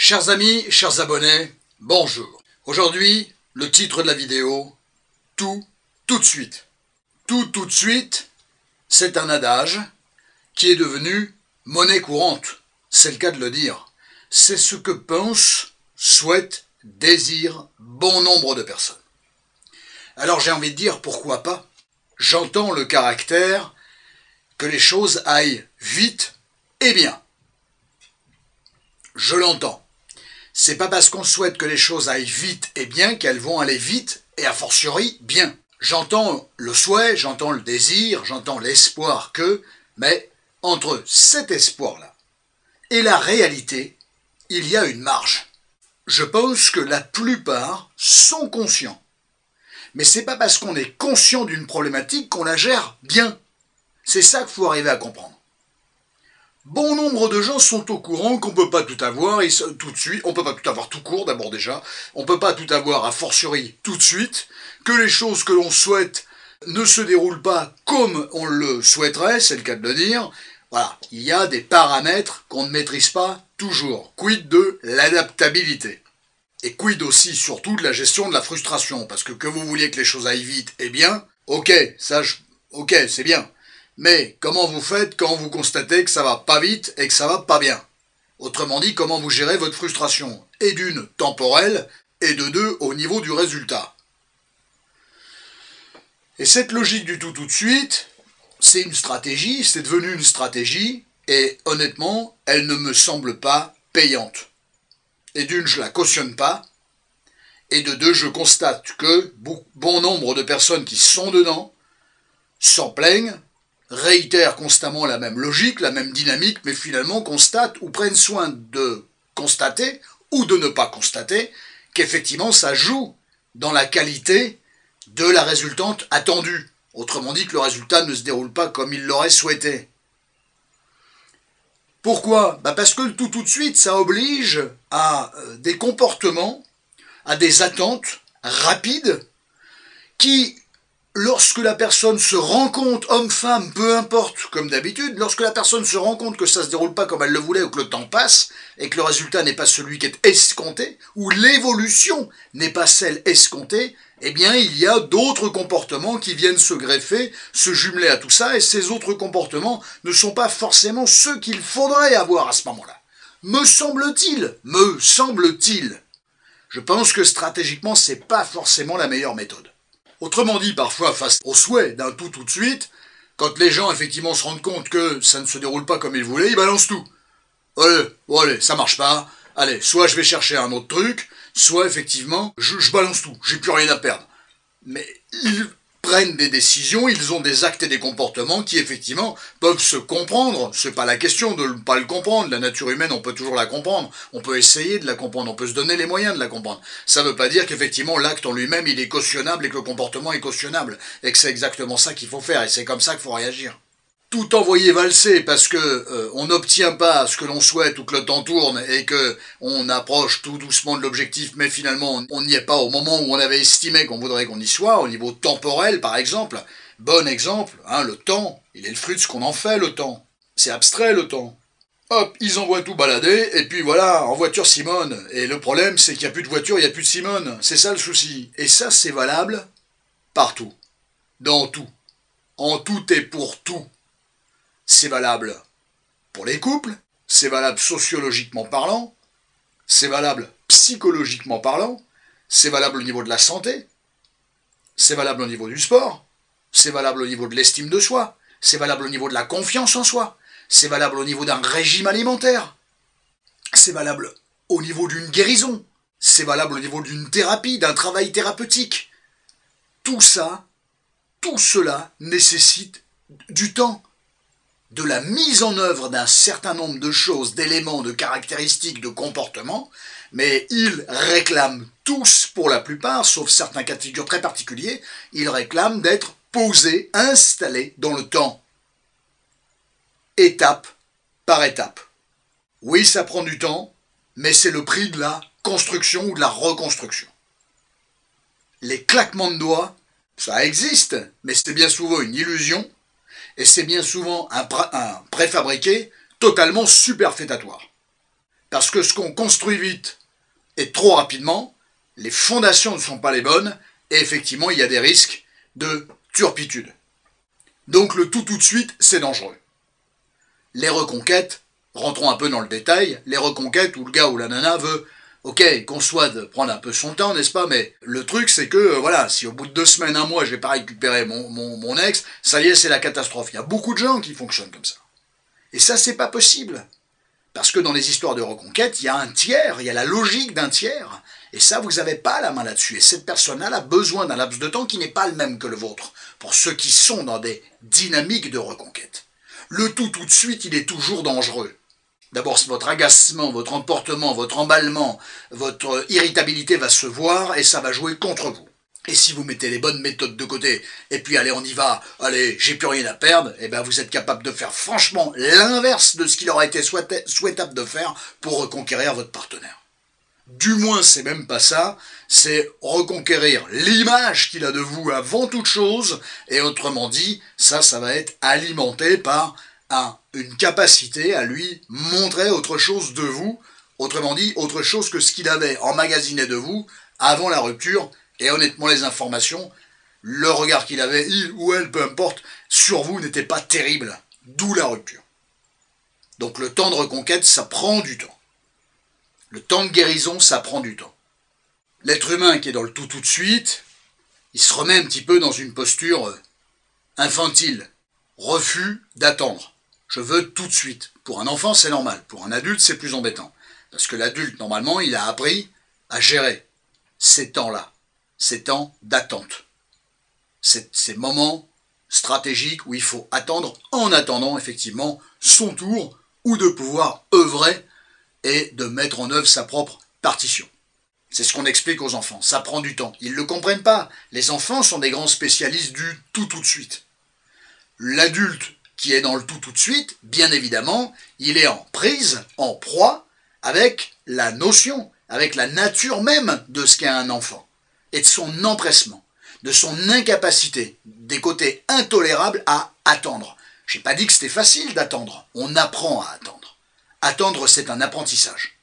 Chers amis, chers abonnés, bonjour. Aujourd'hui, le titre de la vidéo, tout de suite. Tout de suite, c'est un adage qui est devenu monnaie courante. C'est le cas de le dire. C'est ce que pensent, souhaitent, désirent bon nombre de personnes. Alors j'ai envie de dire pourquoi pas. J'entends le caractère que les choses aillent vite et bien. Je l'entends. C'est pas parce qu'on souhaite que les choses aillent vite et bien qu'elles vont aller vite et a fortiori bien. J'entends le souhait, j'entends le désir, j'entends l'espoir que, mais entre cet espoir-là et la réalité, il y a une marge. Je pense que la plupart sont conscients. Mais c'est pas parce qu'on est conscient d'une problématique qu'on la gère bien. C'est ça qu'il faut arriver à comprendre. Bon nombre de gens sont au courant qu'on ne peut pas tout avoir tout de suite, on ne peut pas tout avoir tout court d'abord déjà, on ne peut pas tout avoir a fortiori tout de suite, que les choses que l'on souhaite ne se déroulent pas comme on le souhaiterait, c'est le cas de le dire. Voilà, il y a des paramètres qu'on ne maîtrise pas toujours. Quid de l'adaptabilité. Et quid aussi surtout de la gestion de la frustration, parce que vous vouliez que les choses aillent vite et bien, ok, c'est bien. Mais comment vous faites quand vous constatez que ça va pas vite et que ça va pas bien? Autrement dit, comment vous gérez votre frustration? Et d'une, temporelle, et de deux, au niveau du résultat. Et cette logique du tout de suite, c'est une stratégie, c'est devenu une stratégie, et honnêtement, elle ne me semble pas payante. Et d'une, je la cautionne pas, et de deux, je constate que bon nombre de personnes qui sont dedans s'en plaignent, réitèrent constamment la même logique, la même dynamique, mais finalement constatent ou prennent soin de constater, ou de ne pas constater, qu'effectivement ça joue dans la qualité de la résultante attendue. Autrement dit que le résultat ne se déroule pas comme il l'aurait souhaité. Pourquoi? Parce que le tout de suite, ça oblige à des comportements, à des attentes rapides, qui, lorsque la personne se rend compte, homme-femme, peu importe, comme d'habitude, lorsque la personne se rend compte que ça ne se déroule pas comme elle le voulait, ou que le temps passe, et que le résultat n'est pas celui qui est escompté, ou l'évolution n'est pas celle escomptée, eh bien il y a d'autres comportements qui viennent se greffer, se jumeler à tout ça, et ces autres comportements ne sont pas forcément ceux qu'il faudrait avoir à ce moment-là. Me semble-t-il. Je pense que stratégiquement, c'est pas forcément la meilleure méthode. Autrement dit, parfois, face au souhait d'un tout de suite, quand les gens effectivement se rendent compte que ça ne se déroule pas comme ils voulaient, ils balancent tout. Allez, ça marche pas. Allez, soit je vais chercher un autre truc, soit effectivement, je balance tout, j'ai plus rien à perdre. Mais ils prennent des décisions, ils ont des actes et des comportements qui effectivement peuvent se comprendre. C'est pas la question de ne pas le comprendre. La nature humaine, on peut toujours la comprendre. On peut essayer de la comprendre, on peut se donner les moyens de la comprendre. Ça veut pas dire qu'effectivement l'acte en lui-même, il est cautionnable et que le comportement est cautionnable. Et que c'est exactement ça qu'il faut faire et c'est comme ça qu'il faut réagir. Tout envoyer valser parce que on n'obtient pas ce que l'on souhaite ou que le temps tourne et que on approche tout doucement de l'objectif, mais finalement on n'y est pas au moment où on avait estimé qu'on voudrait qu'on y soit, au niveau temporel par exemple. Bon exemple, le temps, il est le fruit de ce qu'on en fait, le temps. C'est abstrait le temps. Hop, ils envoient tout balader, et puis voilà, en voiture Simone. Et le problème, c'est qu'il n'y a plus de voiture, il n'y a plus de Simone. C'est ça le souci. Et ça, c'est valable partout. Dans tout. En tout et pour tout. C'est valable pour les couples, c'est valable sociologiquement parlant, c'est valable psychologiquement parlant, c'est valable au niveau de la santé, c'est valable au niveau du sport, c'est valable au niveau de l'estime de soi, c'est valable au niveau de la confiance en soi, c'est valable au niveau d'un régime alimentaire, c'est valable au niveau d'une guérison, c'est valable au niveau d'une thérapie, d'un travail thérapeutique. Tout ça, tout cela nécessite du temps. De la mise en œuvre d'un certain nombre de choses, d'éléments, de caractéristiques, de comportements, mais ils réclament tous, pour la plupart, sauf certains cas de figure très particuliers, ils réclament d'être posés, installés dans le temps, étape par étape. Oui, ça prend du temps, mais c'est le prix de la construction ou de la reconstruction. Les claquements de doigts, ça existe, mais c'est bien souvent une illusion, et c'est bien souvent un préfabriqué totalement superfétatoire. Parce que ce qu'on construit vite et trop rapidement, les fondations ne sont pas les bonnes, et effectivement, il y a des risques de turpitude. Donc le tout de suite, c'est dangereux. Les reconquêtes, rentrons un peu dans le détail, les reconquêtes où le gars ou la nana veut, ok, qu'on soit de prendre un peu son temps, n'est-ce pas, mais le truc c'est que, voilà, si au bout de 2 semaines, 1 mois, j'ai pas récupéré mon ex, ça y est, c'est la catastrophe. Il y a beaucoup de gens qui fonctionnent comme ça. Et ça, c'est pas possible. Parce que dans les histoires de reconquête, il y a un tiers, il y a la logique d'un tiers. Et ça, vous n'avez pas la main là-dessus. Et cette personne-là a besoin d'un laps de temps qui n'est pas le même que le vôtre, pour ceux qui sont dans des dynamiques de reconquête. Le tout de suite, il est toujours dangereux. D'abord, votre agacement, votre emportement, votre emballement, votre irritabilité va se voir et ça va jouer contre vous. Et si vous mettez les bonnes méthodes de côté, et puis allez, on y va, allez, j'ai plus rien à perdre, et bien vous êtes capable de faire franchement l'inverse de ce qu'il aurait été souhaitable de faire pour reconquérir votre partenaire. Du moins, c'est même pas ça, c'est reconquérir l'image qu'il a de vous avant toute chose, et autrement dit, ça va être alimenté par une capacité à lui montrer autre chose de vous, autrement dit, autre chose que ce qu'il avait emmagasiné de vous avant la rupture. Et honnêtement, les informations, le regard qu'il avait, il ou elle, peu importe, sur vous n'était pas terrible. D'où la rupture. Donc le temps de reconquête, ça prend du temps. Le temps de guérison, ça prend du temps. L'être humain qui est dans le tout de suite, il se remet un petit peu dans une posture infantile. Refus d'attendre. Je veux tout de suite. Pour un enfant, c'est normal. Pour un adulte, c'est plus embêtant. Parce que l'adulte, normalement, il a appris à gérer ces temps-là. Ces temps d'attente. Ces moments stratégiques où il faut attendre, en attendant effectivement son tour, ou de pouvoir œuvrer et de mettre en œuvre sa propre partition. C'est ce qu'on explique aux enfants, ça prend du temps. Ils ne le comprennent pas. Les enfants sont des grands spécialistes du tout de suite. L'adulte qui est dans le tout de suite, bien évidemment, il est en prise, en proie, avec la notion, avec la nature même de ce qu'est un enfant. Et de son empressement, de son incapacité, des côtés intolérables à attendre. Je n'ai pas dit que c'était facile d'attendre, on apprend à attendre. Attendre, c'est un apprentissage.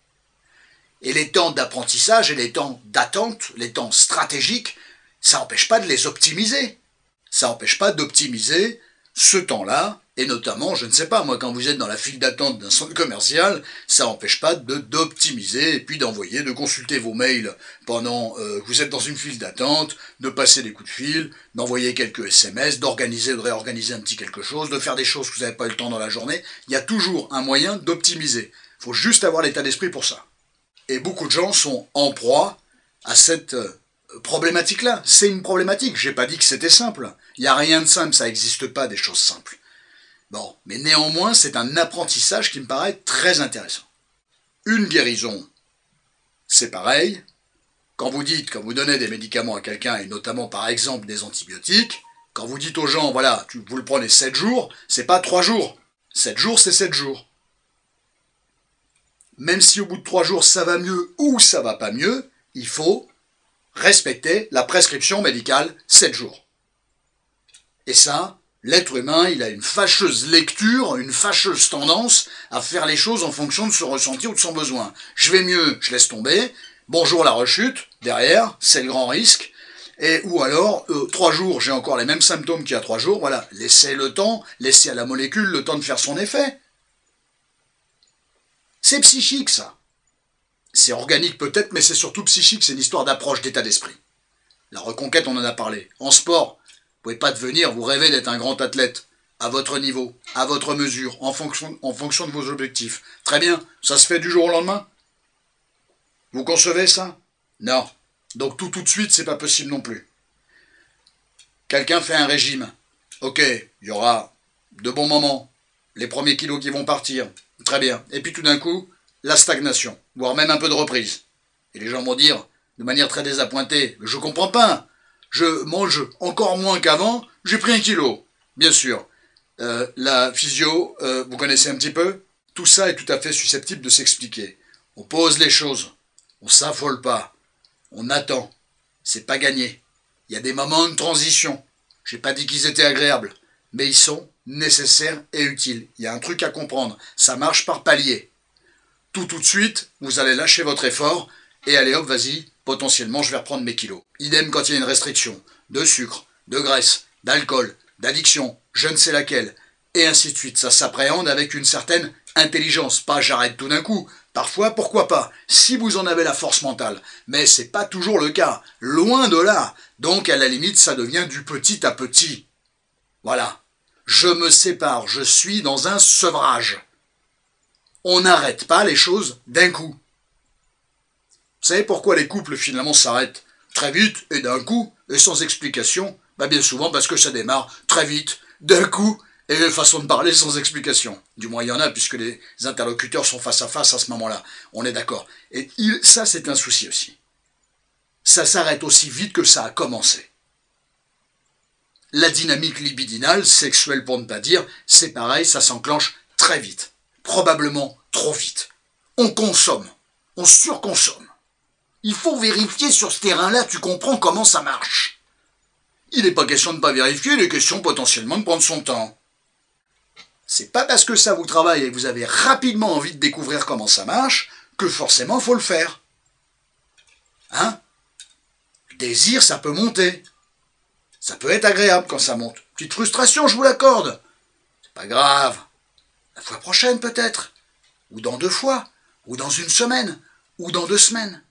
Et les temps d'apprentissage et les temps d'attente, les temps stratégiques, ça n'empêche pas de les optimiser. Ça n'empêche pas d'optimiser ce temps-là, et notamment, je ne sais pas, moi, quand vous êtes dans la file d'attente d'un centre commercial, ça n'empêche pas d'optimiser, et puis d'envoyer, de consulter vos mails pendant que vous êtes dans une file d'attente, de passer des coups de fil, d'envoyer quelques SMS, d'organiser, de réorganiser un petit quelque chose, de faire des choses que vous n'avez pas eu le temps dans la journée. Il y a toujours un moyen d'optimiser. Il faut juste avoir l'état d'esprit pour ça. Et beaucoup de gens sont en proie à cette problématique-là. C'est une problématique, j'ai pas dit que c'était simple. Il n'y a rien de simple, ça n'existe pas des choses simples. Bon, mais néanmoins, c'est un apprentissage qui me paraît très intéressant. Une guérison, c'est pareil. Quand vous donnez des médicaments à quelqu'un, et notamment par exemple des antibiotiques, quand vous dites aux gens, voilà, vous le prenez 7 jours, c'est pas 3 jours. 7 jours, c'est 7 jours. Même si au bout de 3 jours ça va mieux ou ça va pas mieux, il faut respecter la prescription médicale 7 jours. Et ça, l'être humain, il a une fâcheuse lecture, une fâcheuse tendance à faire les choses en fonction de son ressenti ou de son besoin. Je vais mieux, je laisse tomber. Bonjour la rechute, derrière, c'est le grand risque. Ou alors, 3 jours, j'ai encore les mêmes symptômes qu'il y a 3 jours. Voilà, laissez le temps, laissez à la molécule le temps de faire son effet. C'est psychique, ça. C'est organique peut-être, mais c'est surtout psychique, c'est une histoire d'approche, d'état d'esprit. La reconquête, on en a parlé. En sport, vous ne pouvez pas devenir, vous rêvez d'être un grand athlète, à votre niveau, à votre mesure, en fonction de vos objectifs. Très bien, ça se fait du jour au lendemain? Vous concevez ça? Non. Donc tout de suite, c'est pas possible non plus. Quelqu'un fait un régime. Ok, il y aura de bons moments, les premiers kilos qui vont partir, très bien. Et puis tout d'un coup, la stagnation, voire même un peu de reprise. Et les gens vont dire, de manière très désappointée, je comprends pas, je mange encore moins qu'avant, j'ai pris 1 kilo. Bien sûr, la physio, vous connaissez un petit peu? Tout ça est tout à fait susceptible de s'expliquer. On pose les choses, on s'affole pas, on attend, c'est pas gagné. Il y a des moments de transition, j'ai pas dit qu'ils étaient agréables, mais ils sont nécessaires et utiles. Il y a un truc à comprendre, ça marche par palier. tout de suite, vous allez lâcher votre effort et allez hop, vas-y, potentiellement je vais reprendre mes kilos. Idem quand il y a une restriction de sucre, de graisse, d'alcool, d'addiction, je ne sais laquelle, et ainsi de suite. Ça s'appréhende avec une certaine intelligence, pas j'arrête tout d'un coup. Parfois, pourquoi pas, si vous en avez la force mentale. Mais c'est pas toujours le cas, loin de là. Donc à la limite, ça devient du petit à petit. Voilà. Je me sépare, je suis dans un sevrage. On n'arrête pas les choses d'un coup. Vous savez pourquoi les couples finalement s'arrêtent très vite et d'un coup, et sans explication? Bien souvent parce que ça démarre très vite, d'un coup, et de façon de parler sans explication. Du moins il y en a puisque les interlocuteurs sont face à ce moment-là. On est d'accord. Et ça c'est un souci aussi. Ça s'arrête aussi vite que ça a commencé. La dynamique libidinale, sexuelle pour ne pas dire, c'est pareil, ça s'enclenche très vite. Probablement trop vite. On consomme. On surconsomme. Il faut vérifier sur ce terrain-là, tu comprends comment ça marche. Il n'est pas question de ne pas vérifier, il est question potentiellement de prendre son temps. C'est pas parce que ça vous travaille et que vous avez rapidement envie de découvrir comment ça marche que forcément il faut le faire. Hein? Le désir, ça peut monter. Ça peut être agréable quand ça monte. Petite frustration, je vous l'accorde. C'est pas grave. La fois prochaine peut-être. Ou dans 2 fois. Ou dans 1 semaine. Ou dans 2 semaines.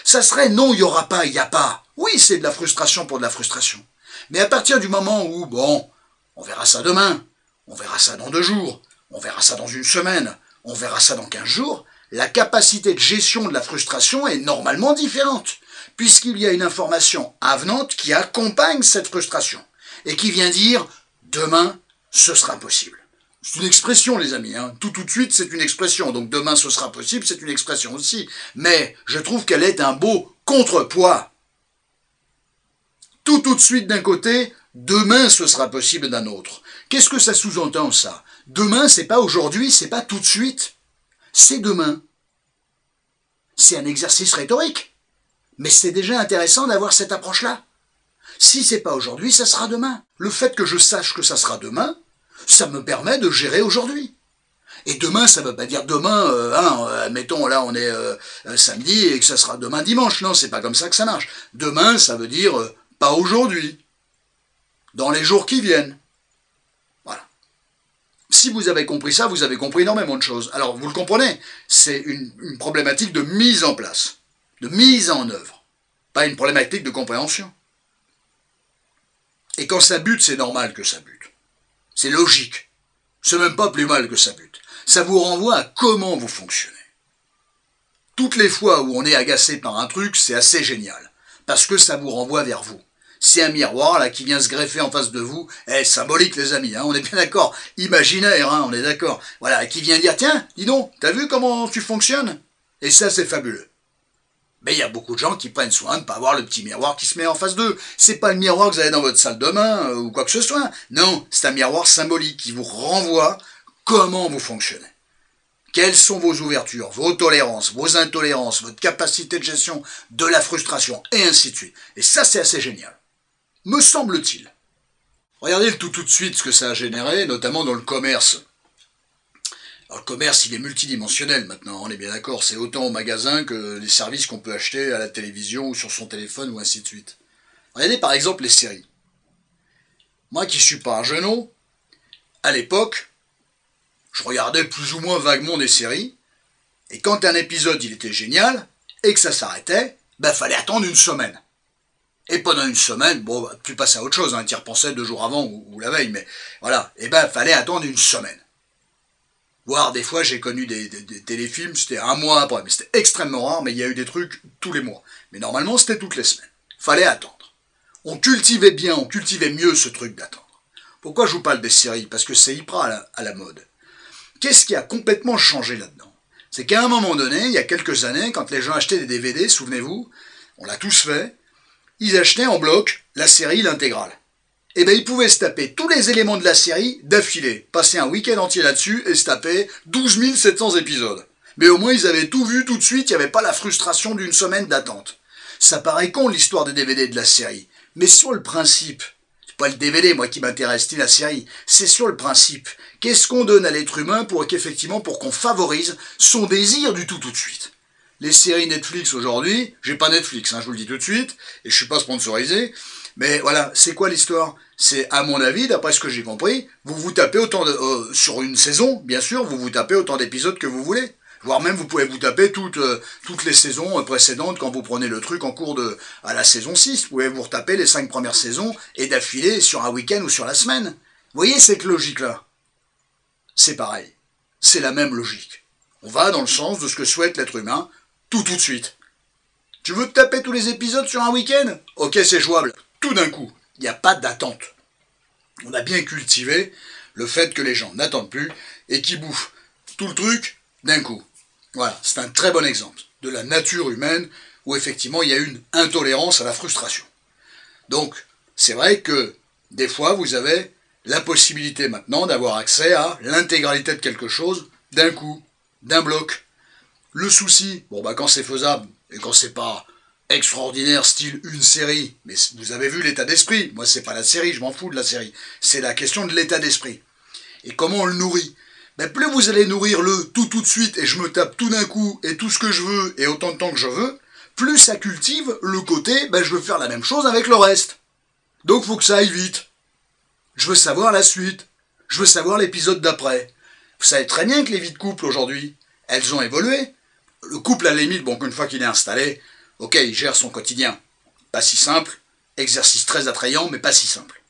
Ça serait non, il n'y aura pas, il n'y a pas. Oui, c'est de la frustration pour de la frustration. Mais à partir du moment où, bon, on verra ça demain, on verra ça dans 2 jours, on verra ça dans 1 semaine, on verra ça dans 15 jours, la capacité de gestion de la frustration est normalement différente, puisqu'il y a une information avenante qui accompagne cette frustration, et qui vient dire « demain, ce sera possible ». C'est une expression, les amis, hein. Tout de suite, c'est une expression. Donc demain, ce sera possible, c'est une expression aussi. Mais je trouve qu'elle est un beau contrepoids. Tout de suite d'un côté, demain, ce sera possible d'un autre. Qu'est-ce que ça sous-entend, ça? Demain, c'est pas aujourd'hui, c'est pas tout de suite. C'est demain. C'est un exercice rhétorique. Mais c'est déjà intéressant d'avoir cette approche-là. Si c'est pas aujourd'hui, ça sera demain. Le fait que je sache que ça sera demain, ça me permet de gérer aujourd'hui. Et demain, ça ne veut pas dire demain, mettons là on est samedi et que ça sera demain dimanche. Non, c'est pas comme ça que ça marche. Demain, ça veut dire pas aujourd'hui. Dans les jours qui viennent. Voilà. Si vous avez compris ça, vous avez compris énormément de choses. Alors, vous le comprenez, c'est une problématique de mise en place, de mise en œuvre. Pas une problématique de compréhension. Et quand ça bute, c'est normal que ça bute. C'est logique. C'est même pas plus mal que ça bute. Ça vous renvoie à comment vous fonctionnez. Toutes les fois où on est agacé par un truc, c'est assez génial. Parce que ça vous renvoie vers vous. C'est un miroir là qui vient se greffer en face de vous. Symbolique les amis, hein, on est bien d'accord. Imaginaire, hein, on est d'accord. Voilà, qui vient dire, tiens, dis donc, t'as vu comment tu fonctionnes? Et ça, c'est fabuleux. Mais il y a beaucoup de gens qui prennent soin de ne pas avoir le petit miroir qui se met en face d'eux. C'est pas le miroir que vous avez dans votre salle de bain ou quoi que ce soit. Non, c'est un miroir symbolique qui vous renvoie comment vous fonctionnez. Quelles sont vos ouvertures, vos tolérances, vos intolérances, votre capacité de gestion de la frustration, et ainsi de suite. Et ça, c'est assez génial. Me semble-t-il. Regardez tout de suite ce que ça a généré, notamment dans le commerce. Alors le commerce, il est multidimensionnel maintenant, on est bien d'accord, c'est autant au magasin que les services qu'on peut acheter à la télévision ou sur son téléphone ou ainsi de suite. Regardez par exemple les séries. Moi qui suis pas un genou, à l'époque, je regardais plus ou moins vaguement des séries, et quand un épisode il était génial, et que ça s'arrêtait, fallait attendre 1 semaine. Et pendant 1 semaine, bon, tu passes à autre chose, hein, tu y repensais 2 jours avant ou la veille, mais voilà, fallait attendre 1 semaine. Voire des fois j'ai connu des téléfilms, c'était 1 mois après, mais c'était extrêmement rare, mais il y a eu des trucs tous les mois. Mais normalement c'était toutes les semaines. Fallait attendre. On cultivait bien, on cultivait mieux ce truc d'attendre. Pourquoi je vous parle des séries? Parce que c'est hyper à la mode. Qu'est-ce qui a complètement changé là-dedans? C'est qu'à un moment donné, il y a quelques années, quand les gens achetaient des DVD, souvenez-vous, on l'a tous fait, ils achetaient en bloc la série, l'intégrale. Et ils pouvaient se taper tous les éléments de la série d'affilée, passer un week-end entier là-dessus et se taper 12 700 épisodes. Mais au moins ils avaient tout vu tout de suite, il n'y avait pas la frustration d'1 semaine d'attente. Ça paraît con l'histoire des DVD de la série, mais sur le principe, pas le DVD, moi, qui m'intéresse, ni la série. C'est sur le principe. Qu'est-ce qu'on donne à l'être humain pour qu'on favorise son désir du tout de suite. Les séries Netflix aujourd'hui, j'ai pas Netflix, hein, je vous le dis tout de suite, et je suis pas sponsorisé, mais voilà, c'est quoi l'histoire? C'est, à mon avis, d'après ce que j'ai compris, vous vous tapez autant de... sur une saison, bien sûr, vous vous tapez autant d'épisodes que vous voulez. Voire même, vous pouvez vous taper toutes les saisons précédentes quand vous prenez le truc en cours à la saison 6. Vous pouvez vous retaper les 5 premières saisons et d'affilée sur un week-end ou sur la semaine. Vous voyez cette logique-là? C'est pareil. C'est la même logique. On va dans le sens de ce que souhaite l'être humain, tout de suite. Tu veux te taper tous les épisodes sur un week-end? Ok, c'est jouable. Tout d'un coup. Il n'y a pas d'attente. On a bien cultivé le fait que les gens n'attendent plus et qu'ils bouffent tout le truc d'un coup. Voilà, c'est un très bon exemple de la nature humaine où effectivement il y a une intolérance à la frustration. Donc, c'est vrai que des fois vous avez la possibilité maintenant d'avoir accès à l'intégralité de quelque chose d'un coup, d'un bloc. Le souci, bon bah quand c'est faisable et quand c'est pas extraordinaire style une série, mais vous avez vu l'état d'esprit, moi c'est pas la série, je m'en fous de la série, c'est la question de l'état d'esprit. Et comment on le nourrit? Ben, plus vous allez nourrir le tout de suite et je me tape tout d'un coup et tout ce que je veux et autant de temps que je veux, plus ça cultive le côté, ben, je veux faire la même chose avec le reste. Donc faut que ça aille vite. Je veux savoir la suite. Je veux savoir l'épisode d'après. Vous savez très bien que les vies de couple aujourd'hui, elles ont évolué. Le couple à la limite, bon, qu'une fois qu'il est installé, ok, il gère son quotidien. Pas si simple, exercice très attrayant, mais pas si simple.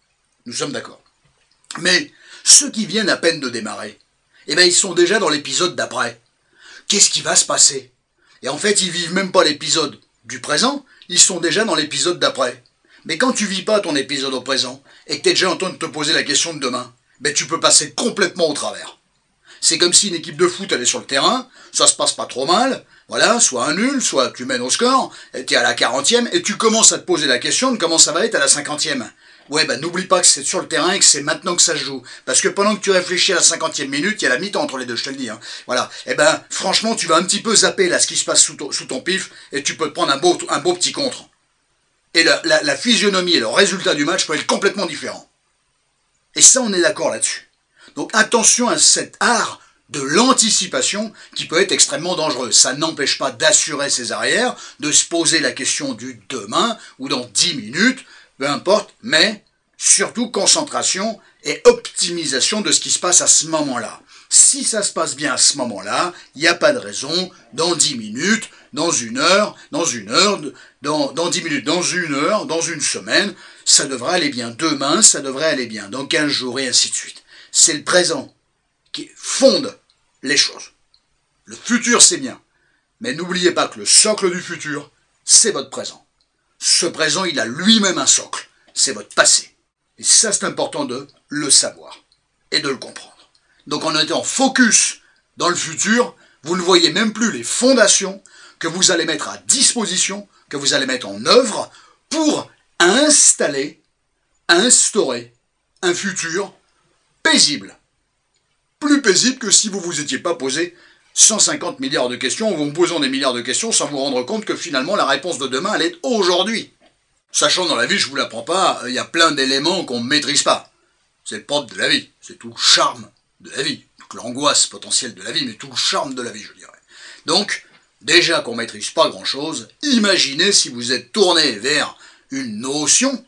Nous sommes d'accord. Mais ceux qui viennent à peine de démarrer, eh bien ils sont déjà dans l'épisode d'après. Qu'est-ce qui va se passer? Et en fait, ils vivent même pas l'épisode du présent, ils sont déjà dans l'épisode d'après. Mais quand tu vis pas ton épisode au présent, et que tu es déjà en train de te poser la question de demain, ben tu peux passer complètement au travers. C'est comme si une équipe de foot allait sur le terrain, ça se passe pas trop mal, voilà, soit un nul, soit tu mènes au score, et tu es à la 40e, et tu commences à te poser la question de comment ça va être à la 50e. Ouais, bah n'oublie pas que c'est sur le terrain et que c'est maintenant que ça se joue. Parce que pendant que tu réfléchis à la 50e minute, il y a la mi-temps entre les deux, je te le dis. Hein. Voilà. Et ben, franchement, tu vas un petit peu zapper là ce qui se passe sous ton pif et tu peux te prendre un beau petit contre. Et la physionomie et le résultat du match peut être complètement différent. Et ça, on est d'accord là-dessus. Donc attention à cet art de l'anticipation qui peut être extrêmement dangereux. Ça n'empêche pas d'assurer ses arrières, de se poser la question du demain ou dans 10 minutes, peu importe, mais surtout concentration et optimisation de ce qui se passe à ce moment-là. Si ça se passe bien à ce moment-là, il n'y a pas de raison, dans 10 minutes, dans une heure, dans 10 minutes, dans une heure, dans une semaine, ça devrait aller bien. Demain, ça devrait aller bien. Dans 15 jours, et ainsi de suite. C'est le présent qui fonde les choses. Le futur, c'est bien. Mais n'oubliez pas que le socle du futur, c'est votre présent. Ce présent, il a lui-même un socle. C'est votre passé. Et ça, c'est important de le savoir et de le comprendre. Donc en étant focus dans le futur, vous ne voyez même plus les fondations que vous allez mettre à disposition, que vous allez mettre en œuvre pour instaurer un futur paisible. Plus paisible que si vous vous étiez pas posé 150 milliards de questions, ou vous me posant des milliards de questions sans vous rendre compte que finalement la réponse de demain, elle est aujourd'hui. Sachant dans la vie, je vous l'apprends pas, il y a plein d'éléments qu'on ne maîtrise pas. C'est le propre de la vie, c'est tout le charme de la vie, toute l'angoisse potentielle de la vie, mais tout le charme de la vie, je dirais. Donc, déjà qu'on ne maîtrise pas grand-chose, imaginez si vous êtes tourné vers une notion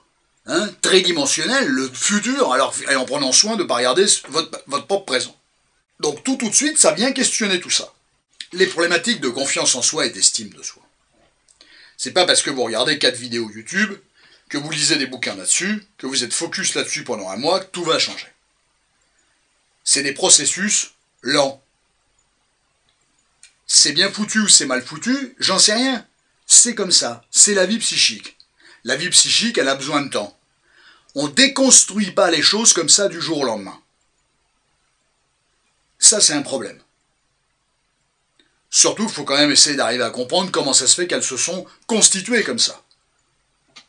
tridimensionnelle, le futur, alors, et en prenant soin de ne pas regarder votre propre présent. Donc tout de suite, ça vient questionner tout ça. Les problématiques de confiance en soi et d'estime de soi. C'est pas parce que vous regardez 4 vidéos YouTube, que vous lisez des bouquins là-dessus, que vous êtes focus là-dessus pendant un mois, que tout va changer. C'est des processus lents. C'est bien foutu ou c'est mal foutu, j'en sais rien. C'est comme ça, c'est la vie psychique. La vie psychique, elle a besoin de temps. On ne déconstruit pas les choses comme ça du jour au lendemain. Ça, c'est un problème. Surtout qu'il faut quand même essayer d'arriver à comprendre comment ça se fait qu'elles se sont constituées comme ça.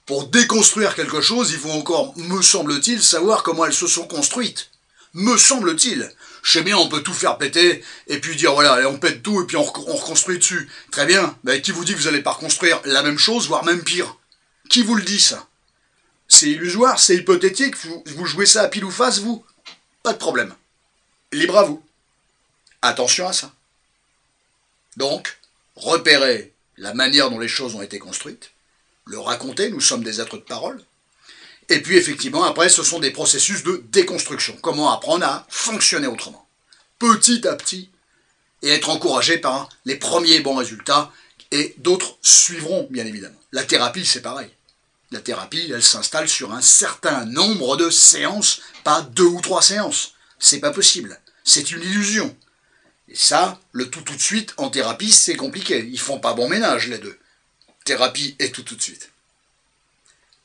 Pour déconstruire quelque chose, il faut encore, me semble-t-il, savoir comment elles se sont construites. Me semble-t-il. Je sais bien, on peut tout faire péter, et puis dire, voilà, allez, on pète tout, et puis on reconstruit dessus. Très bien, mais qui vous dit que vous n'allez pas reconstruire la même chose, voire même pire? Qui vous le dit, ça? C'est illusoire, c'est hypothétique, vous jouez ça à pile ou face, vous? Pas de problème. Libre à vous. Attention à ça. Donc, repérer la manière dont les choses ont été construites, le raconter, nous sommes des êtres de parole, et puis effectivement, après, ce sont des processus de déconstruction. Comment apprendre à fonctionner autrement. Petit à petit, et être encouragé par les premiers bons résultats, et d'autres suivront, bien évidemment. La thérapie, c'est pareil. La thérapie, elle s'installe sur un certain nombre de séances, pas 2 ou 3 séances. C'est pas possible. C'est une illusion. Et ça, le tout de suite, en thérapie, c'est compliqué. Ils font pas bon ménage, les deux. Thérapie et tout de suite.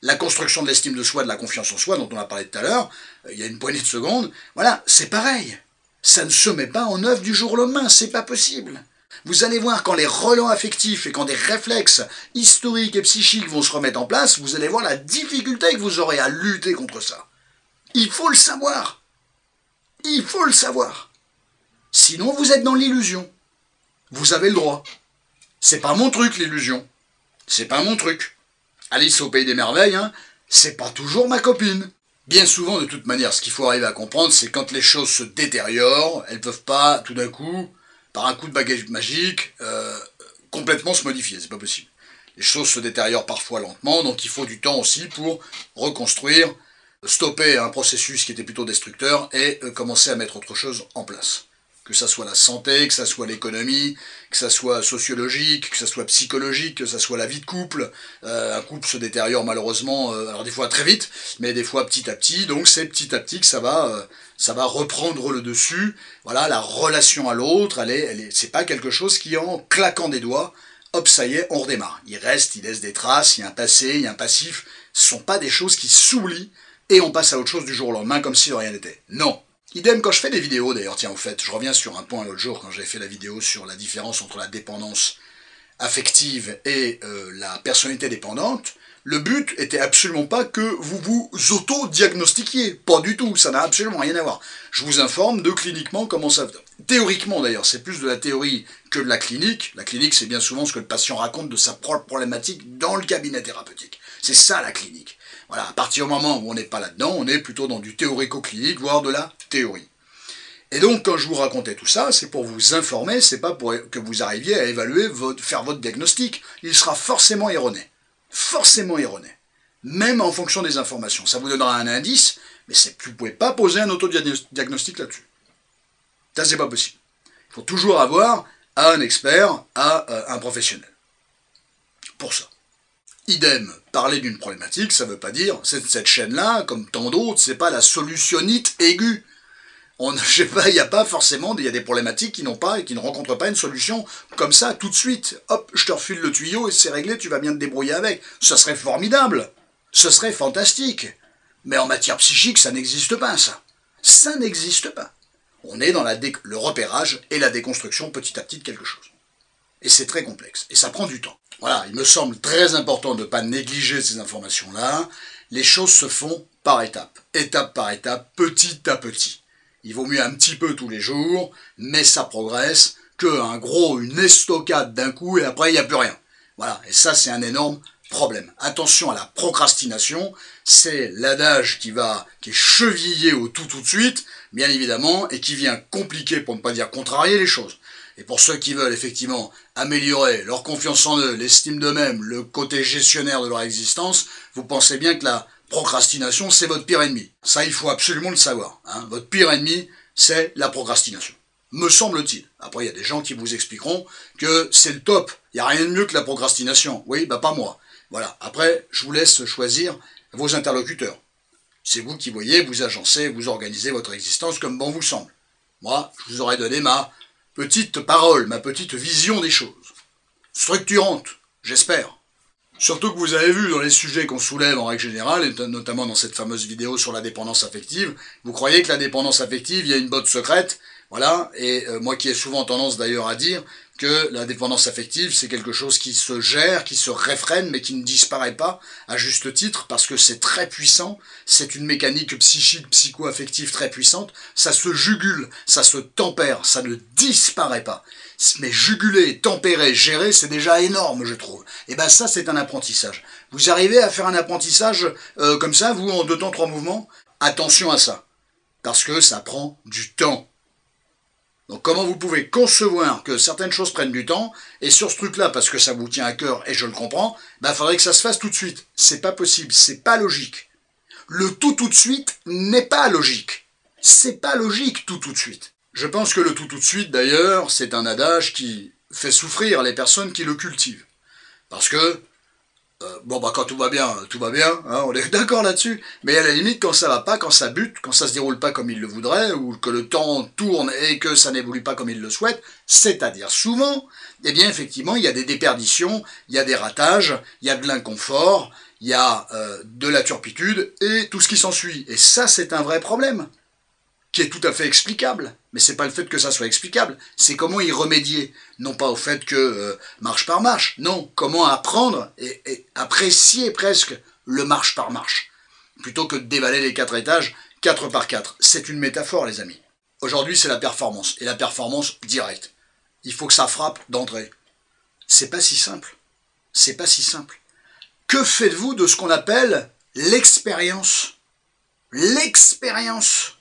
La construction de l'estime de soi, de la confiance en soi, dont on a parlé tout à l'heure, il y a une poignée de secondes, voilà, c'est pareil. Ça ne se met pas en œuvre du jour au lendemain, c'est pas possible. Vous allez voir, quand les relents affectifs et quand des réflexes historiques et psychiques vont se remettre en place, vous allez voir la difficulté que vous aurez à lutter contre ça. Il faut le savoir. Il faut le savoir. Sinon, vous êtes dans l'illusion. Vous avez le droit. C'est pas mon truc, l'illusion. C'est pas mon truc. Alice au pays des merveilles, hein, c'est pas toujours ma copine. Bien souvent, de toute manière, ce qu'il faut arriver à comprendre, c'est quand les choses se détériorent, elles peuvent pas, tout d'un coup, par un coup de baguette magique, complètement se modifier. C'est pas possible. Les choses se détériorent parfois lentement, donc il faut du temps aussi pour reconstruire, stopper un processus qui était plutôt destructeur et commencer à mettre autre chose en place. Que ça soit la santé, que ça soit l'économie, que ça soit sociologique, que ça soit psychologique, que ça soit la vie de couple. Un couple se détériore malheureusement, alors des fois très vite, mais des fois petit à petit, donc c'est petit à petit que ça va reprendre le dessus. Voilà, la relation à l'autre, c'est pas quelque chose qui, en claquant des doigts, hop, ça y est, on redémarre. Il laisse des traces, il y a un passé, il y a un passif. Ce sont pas des choses qui s'oublient et on passe à autre chose du jour au lendemain comme si de rien n'était. Non. Idem quand je fais des vidéos, d'ailleurs, tiens, au fait, je reviens sur un point l'autre jour, quand j'avais fait la vidéo sur la différence entre la dépendance affective et la personnalité dépendante, le but était absolument pas que vous vous auto-diagnostiquiez. Pas du tout, ça n'a absolument rien à voir. Je vous informe de cliniquement comment ça... Théoriquement d'ailleurs, c'est plus de la théorie que de la clinique. La clinique, c'est bien souvent ce que le patient raconte de sa propre problématique dans le cabinet thérapeutique. C'est ça la clinique. Voilà, à partir du moment où on n'est pas là-dedans, on est plutôt dans du théorico-clinique, voire de la théorie. Et donc, quand je vous racontais tout ça, c'est pour vous informer, c'est pas pour que vous arriviez à évaluer, faire votre diagnostic. Il sera forcément erroné. Forcément erroné. Même en fonction des informations. Ça vous donnera un indice, mais vous ne pouvez pas poser un autodiagnostic là-dessus. Ça, c'est pas possible. Il faut toujours avoir un expert, un professionnel. Pour ça. Idem, parler d'une problématique, ça ne veut pas dire, cette chaîne-là, comme tant d'autres, c'est pas la solutionnite aiguë. Je sais pas, il n'y a pas forcément, il y a des problématiques qui n'ont pas et qui ne rencontrent pas une solution comme ça, tout de suite. Hop, je te refile le tuyau et c'est réglé, tu vas bien te débrouiller avec. Ça serait formidable. Ce serait fantastique. Mais en matière psychique, ça n'existe pas, ça. Ça n'existe pas. On est dans le repérage et la déconstruction petit à petit de quelque chose. Et c'est très complexe. Et ça prend du temps. Voilà, il me semble très important de ne pas négliger ces informations-là. Les choses se font par étapes. Étape par étape, petit à petit. Il vaut mieux un petit peu tous les jours, mais ça progresse, une estocade d'un coup et après il n'y a plus rien. Voilà, et ça c'est un énorme problème. Attention à la procrastination, c'est l'adage qui est chevillé au tout de suite, bien évidemment, et qui vient compliquer, pour ne pas dire contrarier les choses. Et pour ceux qui veulent effectivement améliorer leur confiance en eux, l'estime d'eux-mêmes, le côté gestionnaire de leur existence, vous pensez bien que la procrastination, c'est votre pire ennemi. Ça, il faut absolument le savoir. Hein. Votre pire ennemi, c'est la procrastination. Me semble-t-il. Après, il y a des gens qui vous expliqueront que c'est le top. Il n'y a rien de mieux que la procrastination. Oui, bah pas moi. Voilà. Après, je vous laisse choisir vos interlocuteurs. C'est vous qui voyez, vous agencez, vous organisez votre existence comme bon vous semble. Moi, je vous aurais donné ma petite parole, ma petite vision des choses. Structurante, j'espère. Surtout que vous avez vu dans les sujets qu'on soulève en règle générale, et notamment dans cette fameuse vidéo sur la dépendance affective, vous croyez que la dépendance affective, il y a une botte secrète, voilà, et moi qui ai souvent tendance d'ailleurs à dire que la dépendance affective, c'est quelque chose qui se gère, qui se réfrène, mais qui ne disparaît pas, à juste titre, parce que c'est très puissant, c'est une mécanique psychique, psycho-affective très puissante, ça se jugule, ça se tempère, ça ne disparaît pas. Mais juguler, tempérer, gérer, c'est déjà énorme, je trouve. Et ben ça, c'est un apprentissage. Vous arrivez à faire un apprentissage comme ça, vous, en 2 temps, 3 mouvements? Attention à ça, parce que ça prend du temps. Donc comment vous pouvez concevoir que certaines choses prennent du temps, et sur ce truc-là, parce que ça vous tient à cœur, et je le comprends, ben faudrait que ça se fasse tout de suite. C'est pas possible, c'est pas logique. Le tout de suite n'est pas logique. C'est pas logique tout de suite. Je pense que le tout de suite, d'ailleurs, c'est un adage qui fait souffrir les personnes qui le cultivent. Parce que, quand tout va bien, hein, on est d'accord là-dessus. Mais à la limite, quand ça va pas, quand ça bute, quand ça se déroule pas comme il le voudrait, ou que le temps tourne et que ça n'évolue pas comme il le souhaite, c'est-à-dire souvent, eh bien effectivement, il y a des déperditions, il y a des ratages, il y a de l'inconfort, il y a de la turpitude et tout ce qui s'ensuit. Et ça, c'est un vrai problème, qui est tout à fait explicable. Mais c'est pas le fait que ça soit explicable, c'est comment y remédier. Non pas au fait que marche par marche, non, comment apprendre et apprécier presque le marche par marche, plutôt que de dévaler les 4 étages 4 par 4. C'est une métaphore, les amis. Aujourd'hui, c'est la performance, et la performance directe. Il faut que ça frappe d'entrée. C'est pas si simple. C'est pas si simple. Que faites-vous de ce qu'on appelle l'expérience? L'expérience.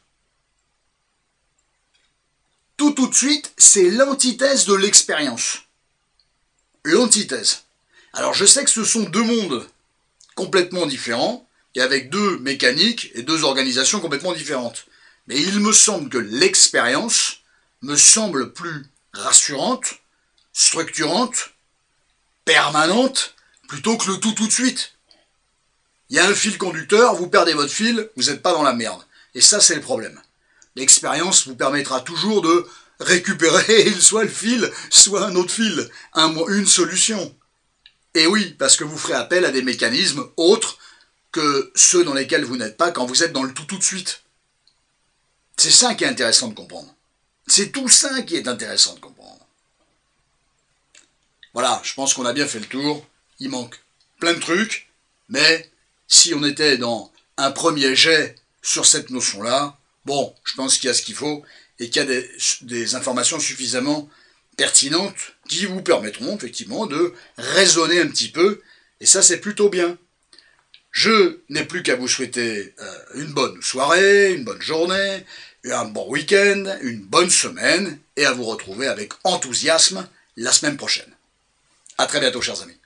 Tout de suite, c'est l'antithèse de l'expérience. L'antithèse. Alors je sais que ce sont 2 mondes complètement différents, et avec 2 mécaniques et 2 organisations complètement différentes. Mais il me semble que l'expérience me semble plus rassurante, structurante, permanente, plutôt que le tout de suite. Il y a un fil conducteur, vous perdez votre fil, vous n'êtes pas dans la merde. Et ça, c'est le problème. L'expérience vous permettra toujours de récupérer soit le fil, soit un autre fil, une solution. Et oui, parce que vous ferez appel à des mécanismes autres que ceux dans lesquels vous n'êtes pas quand vous êtes dans le tout de suite. C'est ça qui est intéressant de comprendre. C'est tout ça qui est intéressant de comprendre. Voilà, je pense qu'on a bien fait le tour. Il manque plein de trucs, mais si on était dans un premier jet sur cette notion-là, bon, je pense qu'il y a ce qu'il faut et qu'il y a des informations suffisamment pertinentes qui vous permettront effectivement de raisonner un petit peu, et ça c'est plutôt bien. Je n'ai plus qu'à vous souhaiter une bonne soirée, une bonne journée, un bon week-end, une bonne semaine, et à vous retrouver avec enthousiasme la semaine prochaine. À très bientôt, chers amis.